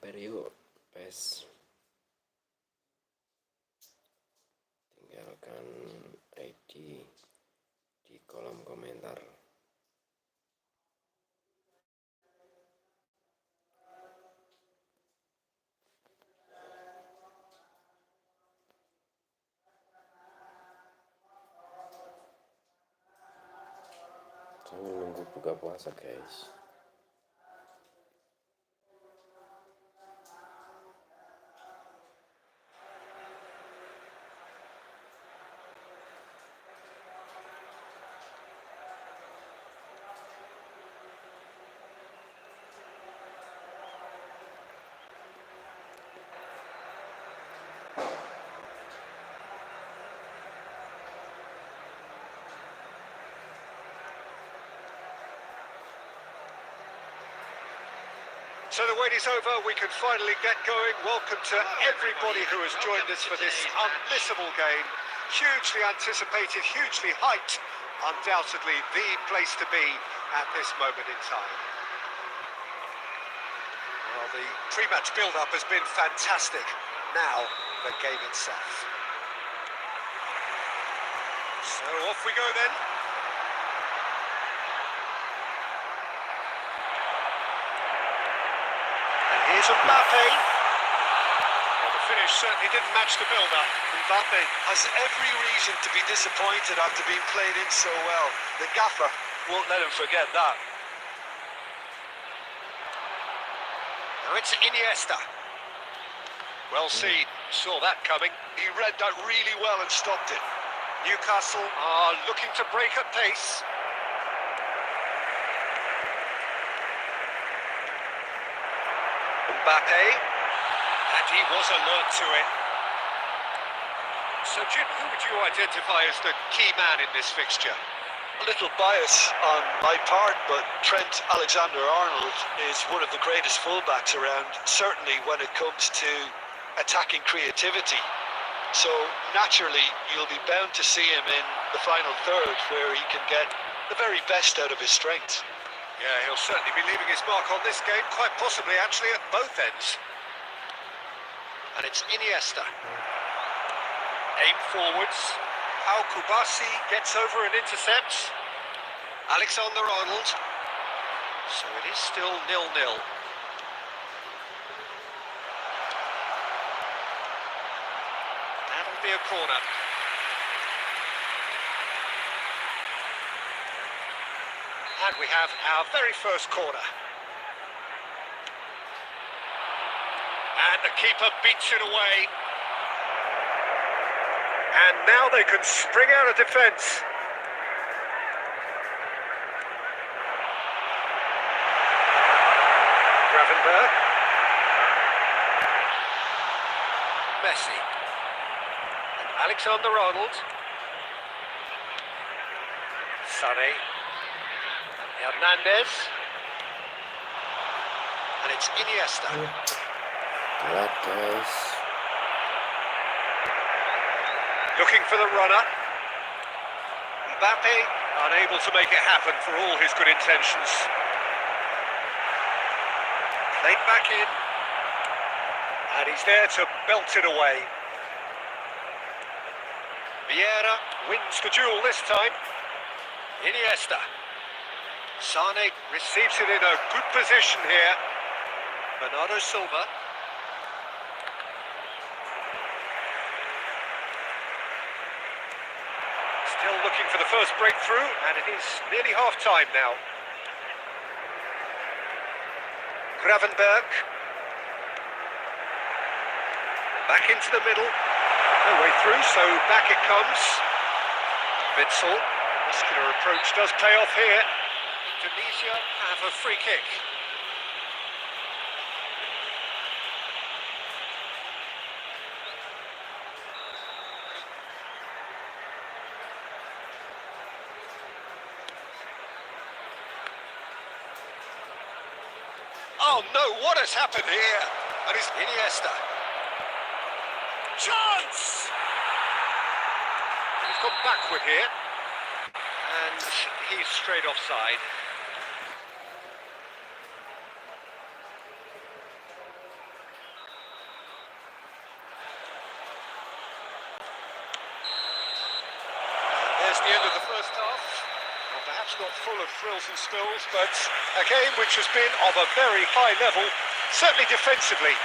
mampir yuk, PES. Tinggalkan ID di kolom komentar. Sambil nunggu buka puasa, guys. So the wait is over, we can finally get going. Welcome to everybody who has joined us for this unmissable game. Hugely anticipated, hugely hyped. Undoubtedly the place to be at this moment in time. Well, the pre-match build-up has been fantastic. Now, the game itself. So off we go then. Here's Mbappe. Well, the finish certainly didn't match the build-up. Mbappe has every reason to be disappointed after being played in so well. The gaffer won't let him forget that. Now it's Iniesta. Well seen, saw that coming. He read that really well and stopped it. Newcastle are looking to break at pace. Mbappe, and he was alert to it. So Jim, who would you identify as the key man in this fixture? A little bias on my part, but Trent Alexander-Arnold is one of the greatest fullbacks around, certainly when it comes to attacking creativity. So naturally, you'll be bound to see him in the final third, where he can get the very best out of his strengths. Yeah, he'll certainly be leaving his mark on this game, quite possibly actually at both ends. And it's Iniesta. Aim forwards. How Kubasi gets over and intercepts. Alexander-Arnold. So it is still 0-0. That'll be a corner. And we have our very first corner. And the keeper beats it away. And now they can spring out of defence. Gravenberg. Messi. And Alexander-Arnold. Sané. Hernandez. And it's Iniesta. Good, guys. Looking for the runner. Mbappe unable to make it happen for all his good intentions. Played back in. And he's there to belt it away. Vieira wins the duel this time. Iniesta. Sané receives it in a good position here. Bernardo Silva. Still looking for the first breakthrough, and it is nearly half-time now. Gravenberg. Back into the middle. No way through, so back it comes. Witsel. Muscular approach does pay off here. Tunisia have a free kick. Oh no, what has happened here? And it's Iniesta. Chance! He's gone backward here. And he's straight offside. There's the end of the first half. Well, perhaps not full of thrills and spills, but a game which has been of a very high level, certainly defensively,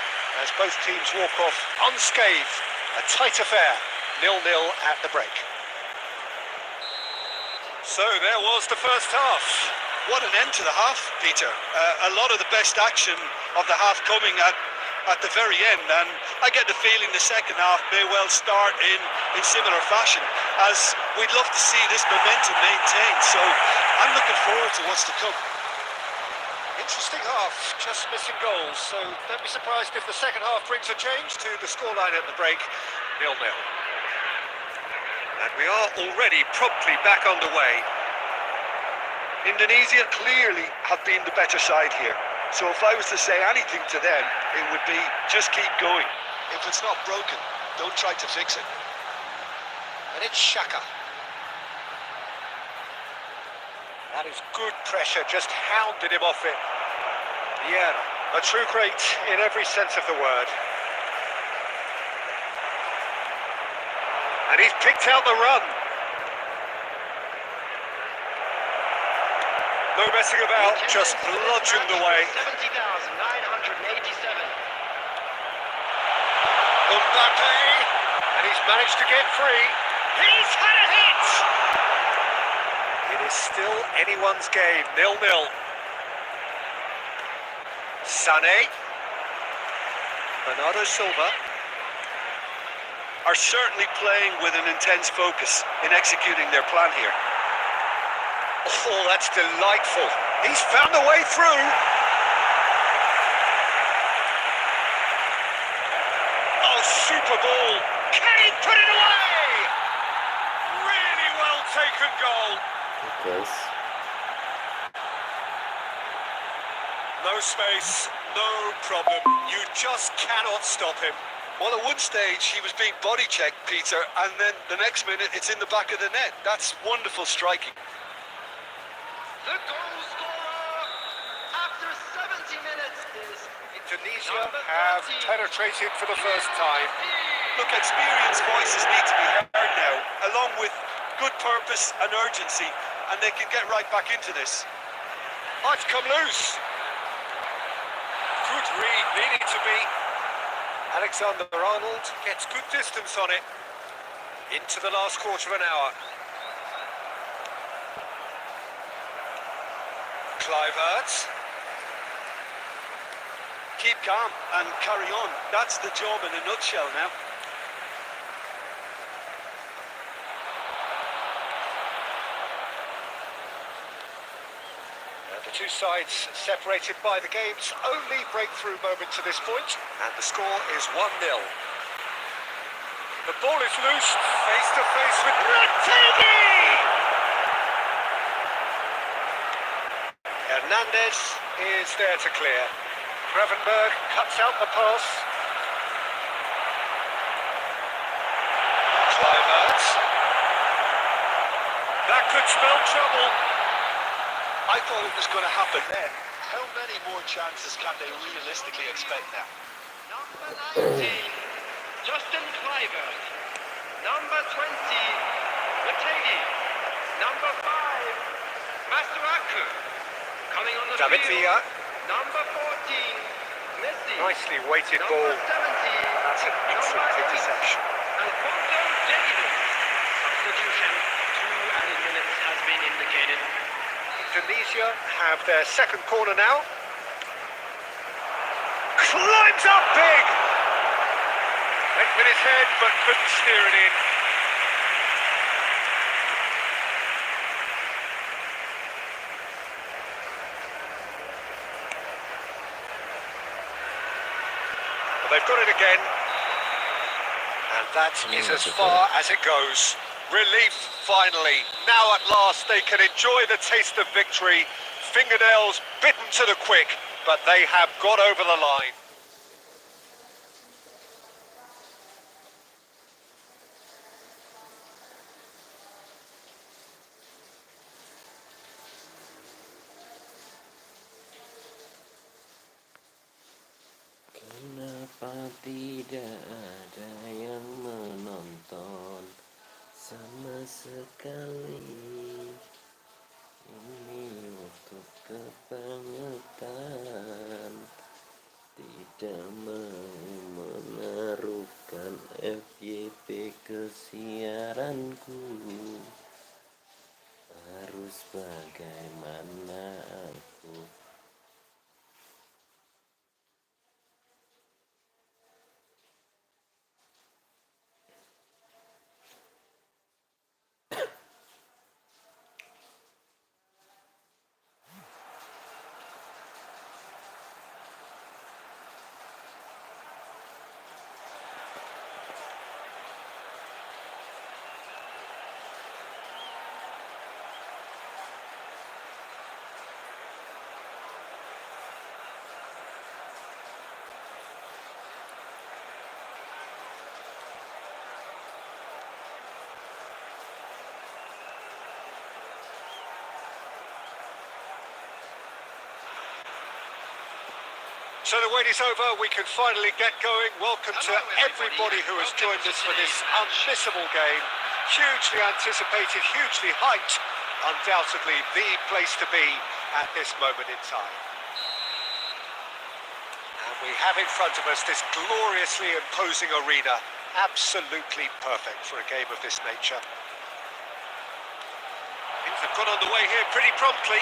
as both teams walk off unscathed. A tight affair, 0-0 at the break. So there was the first half. What an end to the half, Peter. A lot of the best action of the half coming at the very end, and I get the feeling the second half may well start in similar fashion, as we'd love to see this momentum maintained. So I'm looking forward to what's to come. Interesting half, just missing goals, so don't be surprised if the second half brings a change to the scoreline at the break, 0-0. And we are already promptly back underway. Indonesia clearly have been the better side here. So if I was to say anything to them, it would be just keep going. If it's not broken, don't try to fix it. And it's Xhaka. That is good pressure, just hounded him off it. Yeah, a true great in every sense of the word. And he's picked out the run. No messing about, just bludgeoned away. 70,987. Mbappe, and he's managed to get free. He's had a hit! It is still anyone's game, 0-0. Sané, Bernardo Silva. Are certainly playing with an intense focus in executing their plan here. Oh, that's delightful. He's found a way through. Oh, super ball. Can he put it away? Really well taken goal. Yes. No space, no problem. You just cannot stop him. Well, at one stage he was being body checked, Peter, and then the next minute it's in the back of the net. That's wonderful striking. The goal scorer after 70 minutes is Indonesia have penetrated for the first time. Look, experienced voices need to be heard now, along with good purpose and urgency, and they can get right back into this. Oh, it's come loose. Good read, needing to be. Alexander-Arnold gets good distance on it. Into the last quarter of an hour. Kluivert. Keep calm and carry on. That's the job in a nutshell now. The two sides separated by the game's only breakthrough moment to this point, and the score is 1-0. The ball is loose, face to face with Retegui! Hernandez is there to clear. Gravenberg cuts out the pass. Kluivert. That could spell trouble. I thought it was going to happen then. How many more chances can they realistically expect now? number 19, Justin Kluivert. Number 20, Retegui. Number 5, Masuaku. Coming on the David field, Villa. number 14, Messi. Nicely weighted Number ball. 17, That's an excellent number 8, interception. Alfonso Davies. Substitution, 2 added minutes has been indicated. Indonesia have their second corner now. Climbs up big! Went with his head but couldn't steer it in. Well, they've got it again. And that is as far as it goes. Relief, finally. Now at last they can enjoy the taste of victory. Fingernails bitten to the quick, but they have got over the line. Kenapa tidak ada yang menonton sama sekali? kali ini waktu kebangetan, tidak mau menaruhkan FYP ke siaranku. Harus bagaimana aku? So the wait is over, we can finally get going. Welcome to everybody who has joined us for this unmissable game. Hugely anticipated, hugely hyped. Undoubtedly the place to be at this moment in time. And we have in front of us this gloriously imposing arena. Absolutely perfect for a game of this nature. Things have got underway here pretty promptly.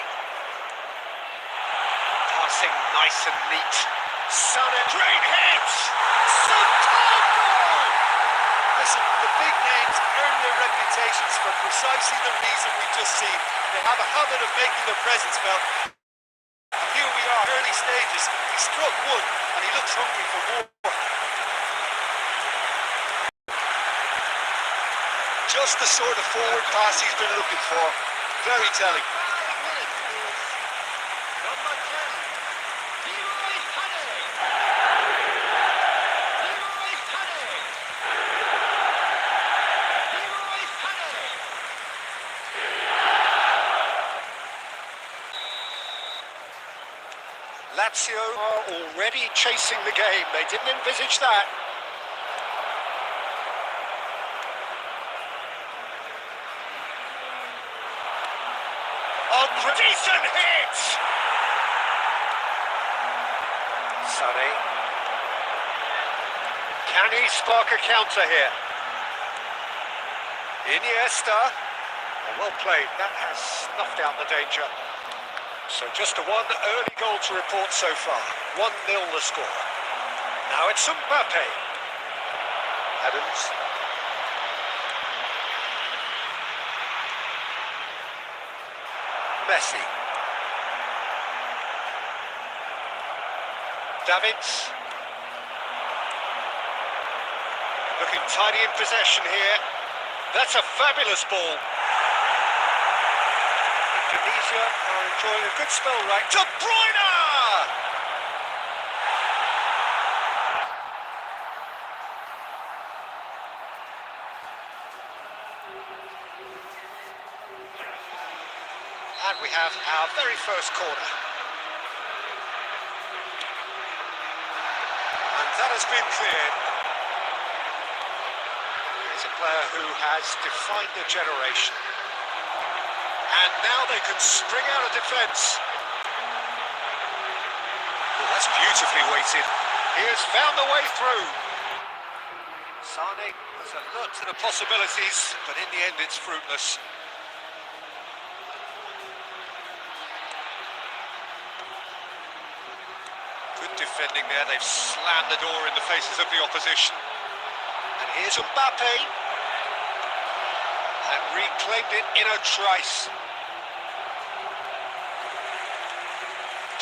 Passing nice and neat. Son, great hit! Superb goal! Listen, the big names earn their reputations for precisely the reason we've just seen. They have a habit of making their presence felt. And here we are, early stages. He struck one, and he looks hungry for more. Just the sort of forward pass he's been looking for. Very telling. Lazio are already chasing the game. They didn't envisage that. A decent hit! Sonny. Can he spark a counter here? Iniesta. Well played. That has snuffed out the danger. So just one early goal to report so far. 1-0 the score. Now it's Mbappe. Adams. Messi. Davids. Looking tidy in possession here. That's a fabulous ball. Tunisia are enjoying a good spell, right? De Bruyne! And we have our very first corner. And that has been cleared. He's a player who has defined a generation. And now they can spring out of defence. Oh, that's beautifully weighted. He has found the way through. Sane has alert to the possibilities, but in the end it's fruitless. Good defending there. They've slammed the door in the faces of the opposition. And here's Mbappe. And reclaimed it in a trice.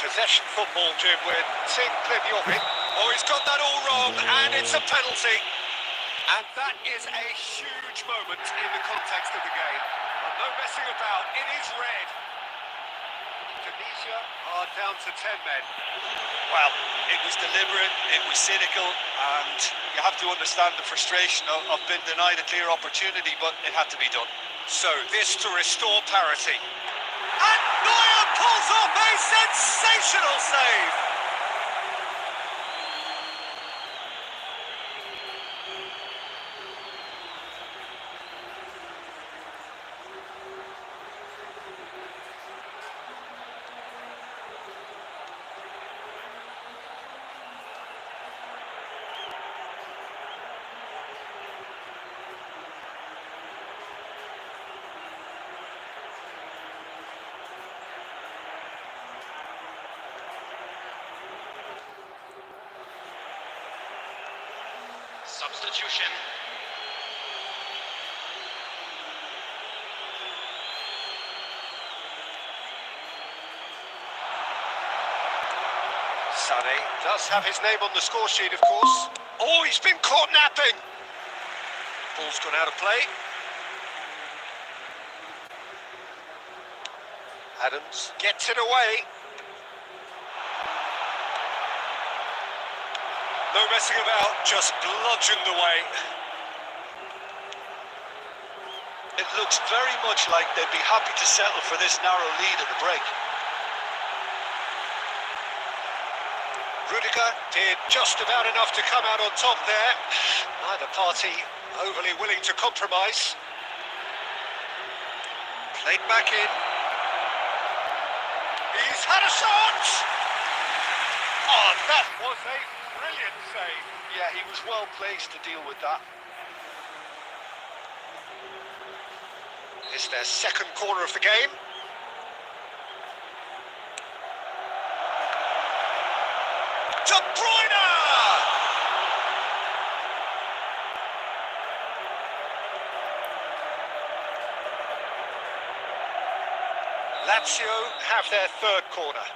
Possession football, Jim, with Sinclair Jovic. Oh, he's got that all wrong, and it's a penalty. And that is a huge moment in the context of the game. And no messing about, it is red. Tunisia are down to 10 men. Well, it was deliberate, it was cynical, and you have to understand the frustration of being denied a clear opportunity, but it had to be done. So this to restore parity. And Neuer pulls off a sensational save. Substitution. Sané does have his name on the score sheet, of course. Oh, he's been caught napping. Ball's gone out of play. Adams gets it away. No messing about, just bludgeoned away. It looks very much like they'd be happy to settle for this narrow lead at the break. Rudiger did just about enough to come out on top there. Neither party overly willing to compromise. Played back in. He's had a shot! Oh, that was a brilliant save. Yeah, he was well placed to deal with that. It's their second corner of the game. De Bruyne! Lazio have their third corner.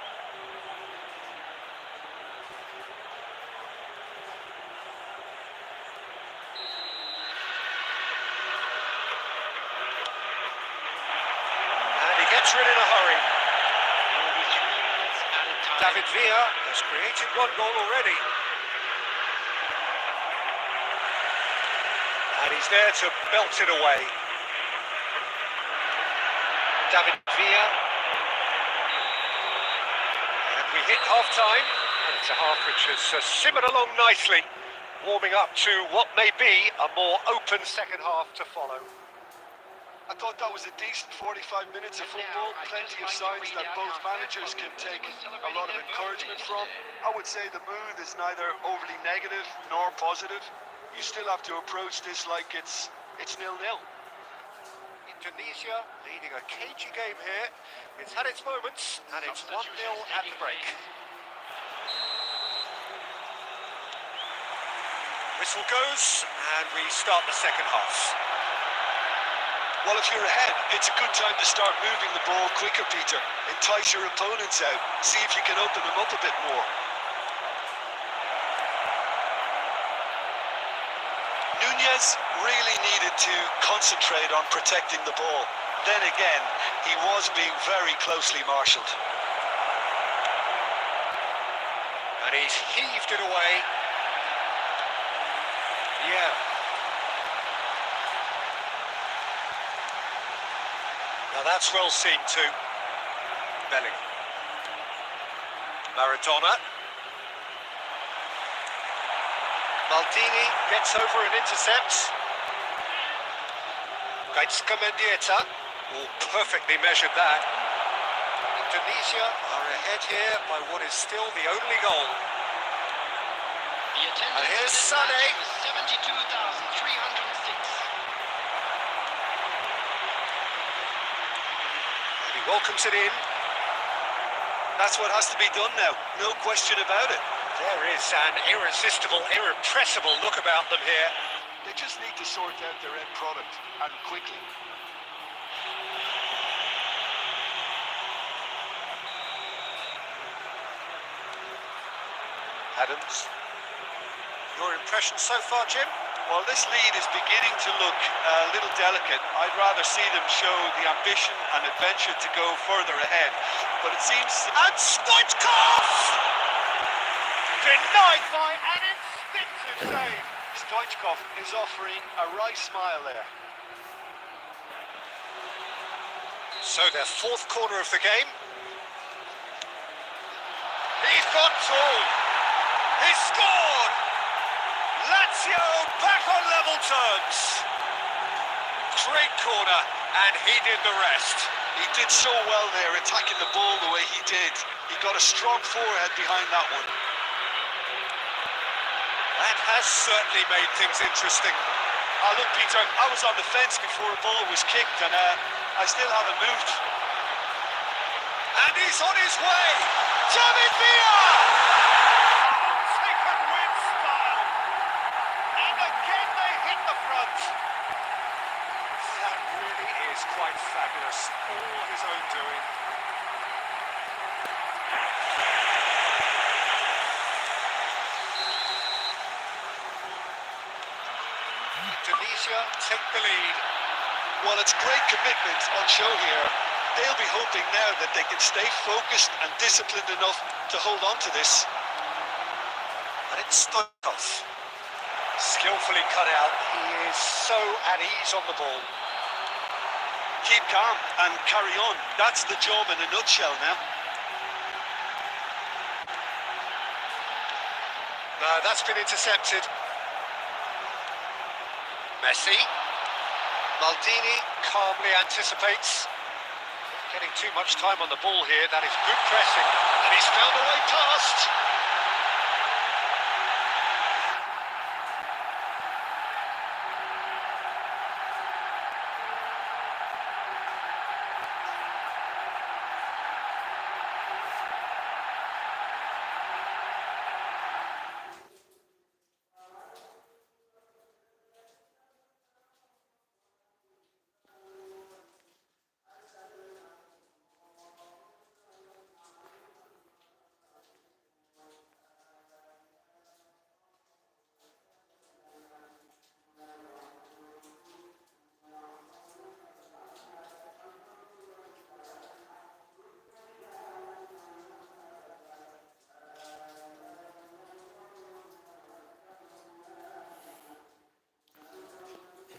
And he gets rid in a hurry. Will be 3 minutes added time. David Villa has created one goal already. And he's there to belt it away. David Villa. And we hit half-time. And it's a half which has simmered along nicely, warming up to what may be a more open second half to follow. I thought that was a decent 45 minutes of football, plenty of signs that both managers can take a lot of encouragement from. I would say the mood is neither overly negative nor positive. You still have to approach this like it's 0-0. Indonesia leading a cagey game here. It's had its moments, and it's 1-0 at the break. Whistle goes, and we start the second half. Well, if you're ahead, it's a good time to start moving the ball quicker, Peter. Entice your opponents out. See if you can open them up a bit more. Nunez really needed to concentrate on protecting the ball. Then again, he was being very closely marshalled. And he's heaved it away. Yeah. Now that's well seen too. Belling. Maradona. Maldini gets over and intercepts. Gaitska Mendieta. Oh, perfectly measured that. Indonesia are ahead here by what is still the only goal. The attendance And here's for this Sané. match was 72,306. He welcomes it in. That's what has to be done now. No question about it. There is an irresistible, irrepressible look about them here. They just need to sort out their end product, and quickly. Adams. Your impression so far, Jim? Well, this lead is beginning to look a little delicate. I'd rather see them show the ambition and adventure to go further ahead. But it seems... And Stoichkov! Denied by an instinctive save. Stoichkov is offering a wry smile there. So their fourth corner of the game. He's got two. He's scored! Lazio back on level terms. Great corner, and he did the rest. He did so well there, attacking the ball the way he did. He got a strong forehead behind that one. That has certainly made things interesting. Look, Peter, I was on the fence before the ball was kicked, and I still haven't moved. And he's on his way. David Villa! Taken with style. And a Fabulous. All his own doing. Indonesia take the lead. Well, it's great commitment on show here. They'll be hoping now that they can stay focused and disciplined enough to hold on to this. And it's Stoikov. Skillfully cut out. He is so at ease on the ball. Keep calm and carry on. That's the job in a nutshell now. No, that's been intercepted. Messi. Maldini calmly anticipates. Getting too much time on the ball here. That is good pressing. And he's found a way past.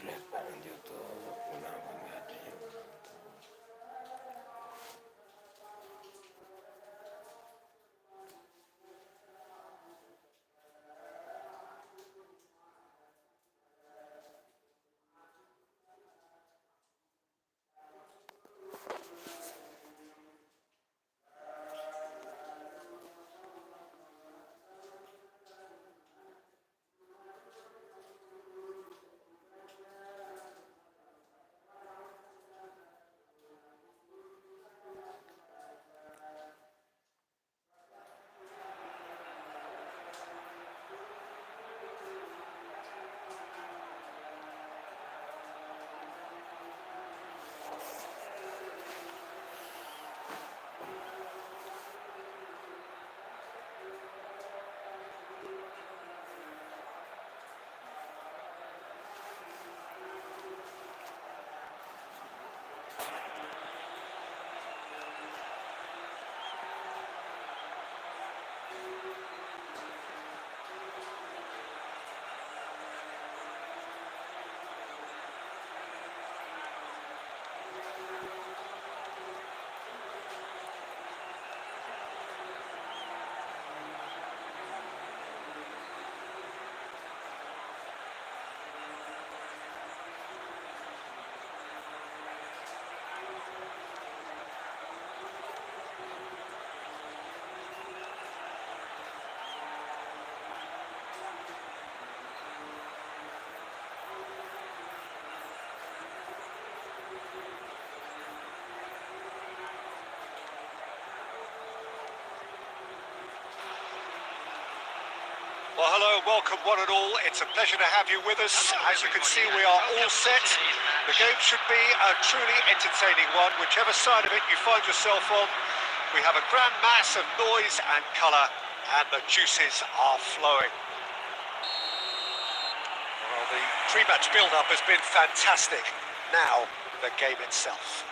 Repandio todo, una bangada. Well, hello, welcome one and all. It's a pleasure to have you with us. As you can see, we are all set. The game should be a truly entertaining one. Whichever side of it you find yourself on, we have a grand mass of noise and colour, and the juices are flowing. Well, the pre-match build-up has been fantastic. Now, the game itself.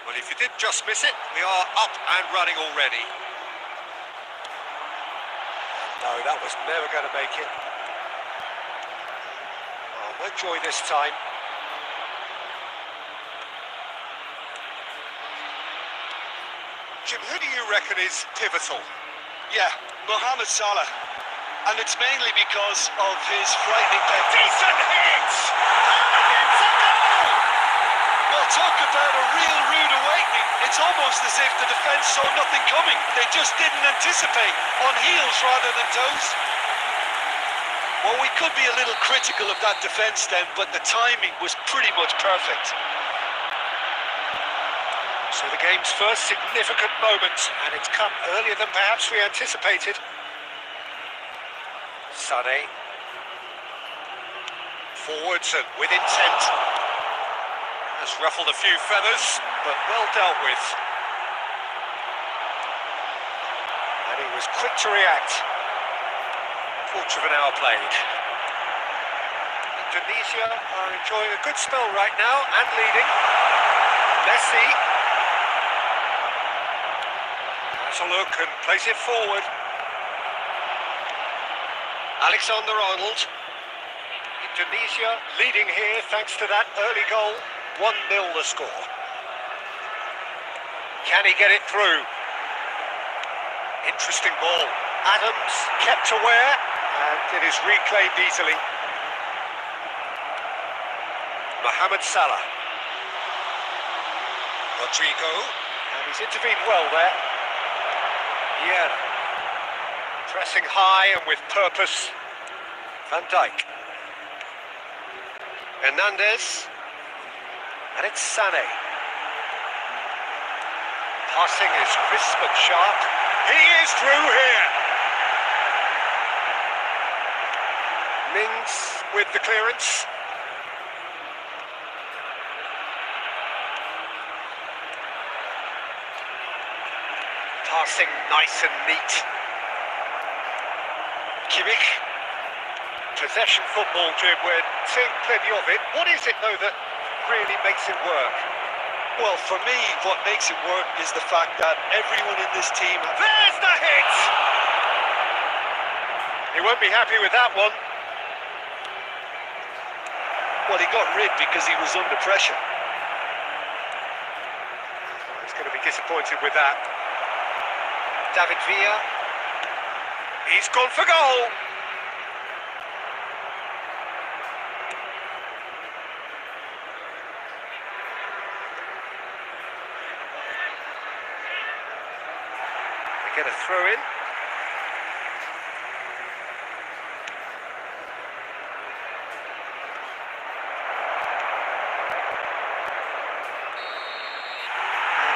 Well, if you did just miss it, we are up and running already. No, that was never going to make it. Oh, no joy this time. Jim, who do you reckon is pivotal? Yeah, Mohamed Salah. And it's mainly because of his frightening Decent hit! And it's a goal! Well, talk about a real rude awakening. It's almost as if the defence saw nothing coming. They just didn't anticipate. On heels rather than toes. Well, we could be a little critical of that defence then, but the timing was pretty much perfect. So the game's first significant moment, and it's come earlier than perhaps we anticipated. Sané. Forwards and with intent. Has ruffled a few feathers, but well dealt with. And he was quick to react. Quarter of an hour played. Indonesia are enjoying a good spell right now and leading. Messi has a look and plays it forward. Alexander-Arnold. Indonesia leading here thanks to that early goal. 1-0 the score. Can he get it through? Interesting ball. Adams kept aware and it is reclaimed easily. Mohamed Salah. Rodrigo. And he's intervened well there. Yeah. Pressing high and with purpose. Van Dijk. Hernandez. And it's Sané. Passing is crisp and sharp. He is through here. Mings with the clearance. Passing nice and neat. Kimmich. Possession football, Jim, we're seeing plenty of it. What is it, though, that really makes it work? Well, for me, what makes it work is the fact that everyone in this team... There's the hit! He won't be happy with that one. Well, he got rid because he was under pressure. He's going to be disappointed with that. David Villa. He's gone for goal. They get a throw in.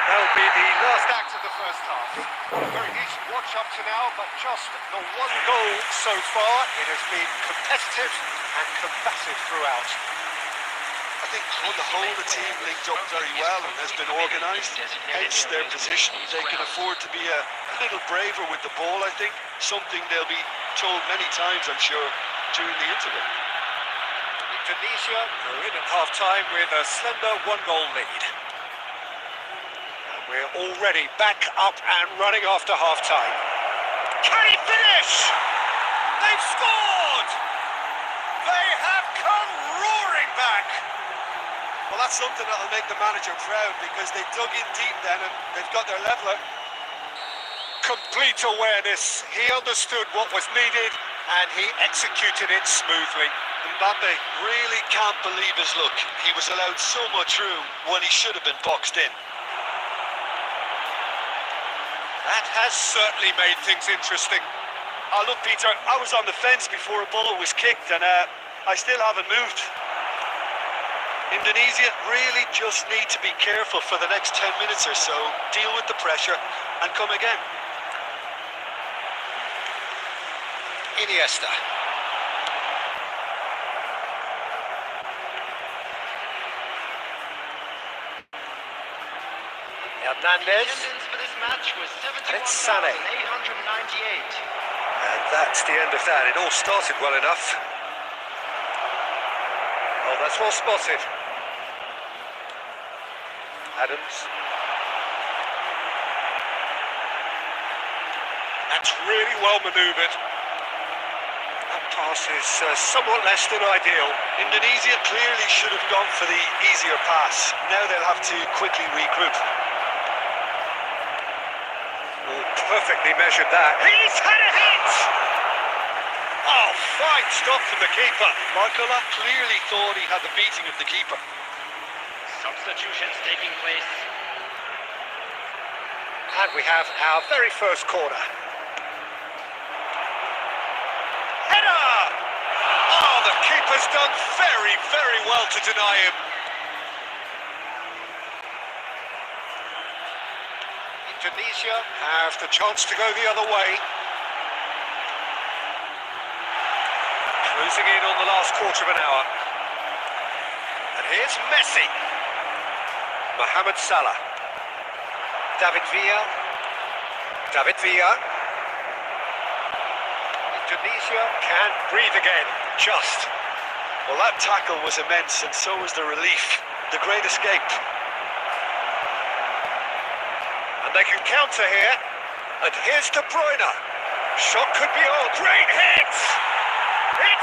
That'll be the last act of the first half. A very decent watch up to now, but just the one goal so far. It has been competitive and combative throughout. I think on the whole the team linked up very well and has been organised, hence their position. They can afford to be a little braver with the ball, I think. Something they'll be told many times, I'm sure, during the interval. Indonesia go in at half-time with a slender one-goal lead. We're already back up and running after half-time. Can he finish? They've scored! They have come roaring back! Well, that's something that'll make the manager proud because they dug in deep then and they've got their leveller. Complete awareness. He understood what was needed and he executed it smoothly. Mbappe really can't believe his luck. He was allowed so much room when he should have been boxed in. That has certainly made things interesting. Oh, look, Peter, I was on the fence before a ball was kicked and I still haven't moved. Indonesia really just need to be careful for the next 10 minutes or so, deal with the pressure and come again. Iniesta. Hernandez. And it's Sané. And that's the end of that. It all started well enough. Oh, that's well spotted. Adams. That's really well manoeuvred. That pass is somewhat less than ideal. Indonesia clearly should have gone for the easier pass. Now they'll have to quickly regroup. Perfectly measured that. He's had a hit! Oh, fine stop from the keeper. Marcola clearly thought he had the beating of the keeper. Substitutions taking place. And we have our very first corner. Header! Oh, the keeper's done very, very well to deny him. Indonesia have the chance to go the other way. Closing in on the last quarter of an hour. And here's Messi. Mohamed Salah. David Villa. David Villa. Indonesia can breathe again. Just. Well, that tackle was immense, and so was the relief. The great escape. And they can counter here. And here's De Bruyne. Shot could be on. Great hit!